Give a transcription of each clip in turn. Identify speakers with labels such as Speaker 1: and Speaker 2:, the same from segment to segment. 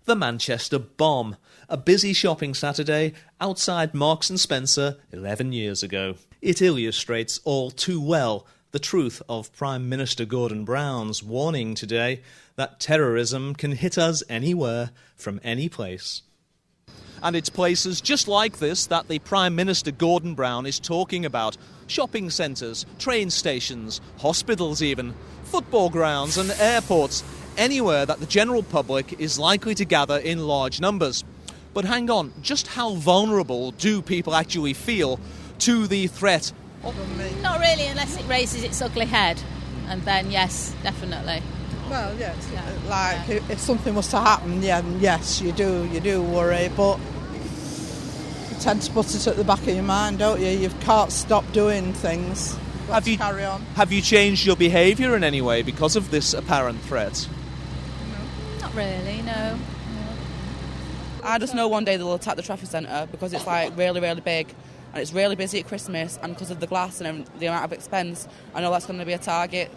Speaker 1: the Manchester bomb, a busy shopping Saturday outside Marks and Spencer 11 years ago. It illustrates all too well the truth of Prime Minister Gordon Brown's warning today that terrorism can hit us anywhere from any place. And it's places just like this that the Prime Minister Gordon Brown is talking about. Shopping centres, train stations, hospitals even, football grounds and airports. Anywhere that the general public is likely to gather in large numbers. But hang on, just how vulnerable do people actually feel to the threat?
Speaker 2: Not really, unless it raises its ugly head. And then, yes, definitely.
Speaker 3: Well, yes, if something was to happen, yes, you do worry, but you tend to put it at the back of your mind, don't you? You can't stop doing things. Carry on.
Speaker 1: Have you changed your behaviour in any way because of this apparent threat?
Speaker 2: No. Not really, no.
Speaker 4: I just know one day they'll attack the traffic centre because it's like really, really big and it's really busy at Christmas, and because of the glass and the amount of expense, I know that's going to be a target.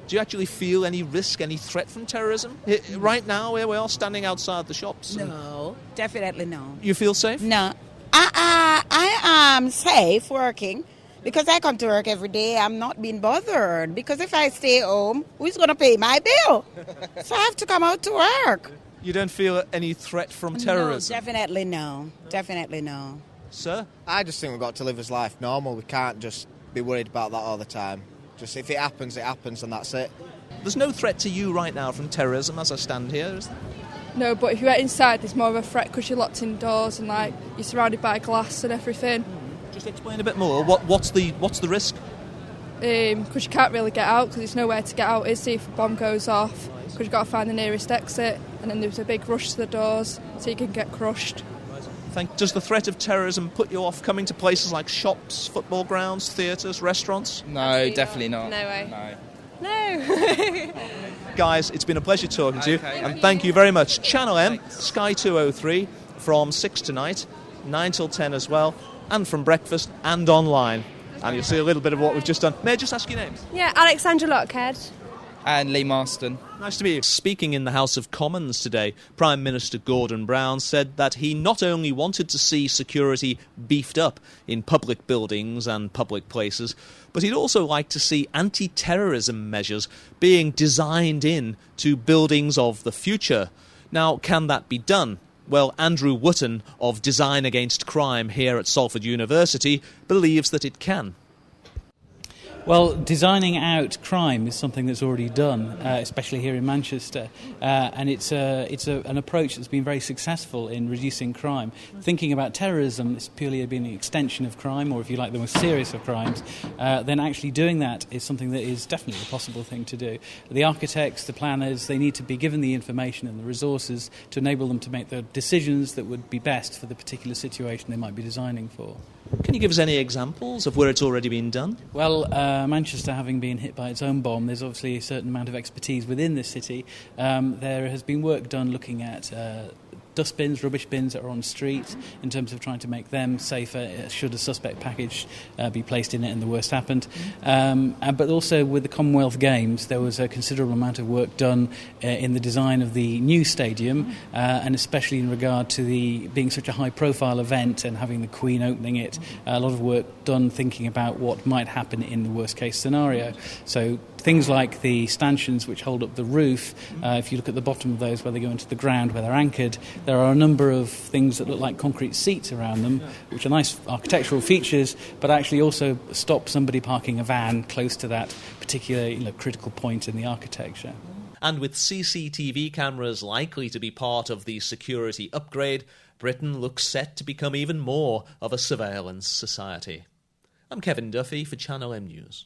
Speaker 1: Do you actually feel any risk, any threat from terrorism? Right now, where we are standing outside the shops?
Speaker 5: No, definitely no.
Speaker 1: You feel safe?
Speaker 5: No. I am safe working because I come to work every day. I'm not being bothered because if I stay home, who's going to pay my bill? So I have to come out to work.
Speaker 1: You don't feel any threat from terrorism?
Speaker 5: No, definitely no. Definitely no.
Speaker 1: Sir?
Speaker 6: I just think we've got to live as life normal. We can't just be worried about that all the time. Just if it happens, and that's it.
Speaker 1: There's no threat to you right now from terrorism as I stand here, is there?
Speaker 7: No, but if you're inside, there's more of a threat because you're locked indoors and you're surrounded by glass and everything.
Speaker 1: Just explain a bit more. What's the risk?
Speaker 7: Because you can't really get out because there's nowhere to get out. Is if a bomb goes off because you've got to find the nearest exit, and then there's a big rush to the doors so you can get crushed.
Speaker 1: Does the threat of terrorism put you off coming to places like shops, football grounds, theatres, restaurants?
Speaker 8: No, definitely not.
Speaker 7: No way.
Speaker 8: No.
Speaker 1: Guys, it's been a pleasure talking to you, and thank you very much. Channel M, Thanks. Sky 203, from 6 tonight, 9 till 10 as well, and from breakfast and online. And you'll see a little bit of what we've just done. May I just ask your names?
Speaker 7: Yeah, Alexandra Lockhead.
Speaker 8: And Lee Marston.
Speaker 1: Nice to meet you. Speaking in the House of Commons today, Prime Minister Gordon Brown said that he not only wanted to see security beefed up in public buildings and public places, but he'd also like to see anti-terrorism measures being designed in to buildings of the future. Now, can that be done? Well, Andrew Wootton of Design Against Crime here at Salford University believes that it can.
Speaker 9: Well, designing out crime is something that's already done, especially here in Manchester, and it's an approach that's been very successful in reducing crime. Thinking about terrorism, it's purely been an extension of crime, or if you like, the most serious of crimes. Then actually doing that is something that is definitely a possible thing to do. The architects, the planners, they need to be given the information and the resources to enable them to make the decisions that would be best for the particular situation they might be designing for.
Speaker 1: Can you give us any examples of where it's already been done?
Speaker 9: Well, Manchester having been hit by its own bomb, there's obviously a certain amount of expertise within this city. There has been work done looking at dustbins, rubbish bins that are on street in terms of trying to make them safer should a suspect package be placed in it and the worst happened. But also with the Commonwealth Games, there was a considerable amount of work done in the design of the new stadium, and especially in regard to the being such a high-profile event and having the Queen opening it. A lot of work done thinking about what might happen in the worst-case scenario. So things like the stanchions which hold up the roof, if you look at the bottom of those where they go into the ground, where they're anchored, there are a number of things that look like concrete seats around them, which are nice architectural features, but actually also stop somebody parking a van close to that particular critical point in the architecture.
Speaker 1: And with CCTV cameras likely to be part of the security upgrade, Britain looks set to become even more of a surveillance society. I'm Kevin Duffy for Channel M News.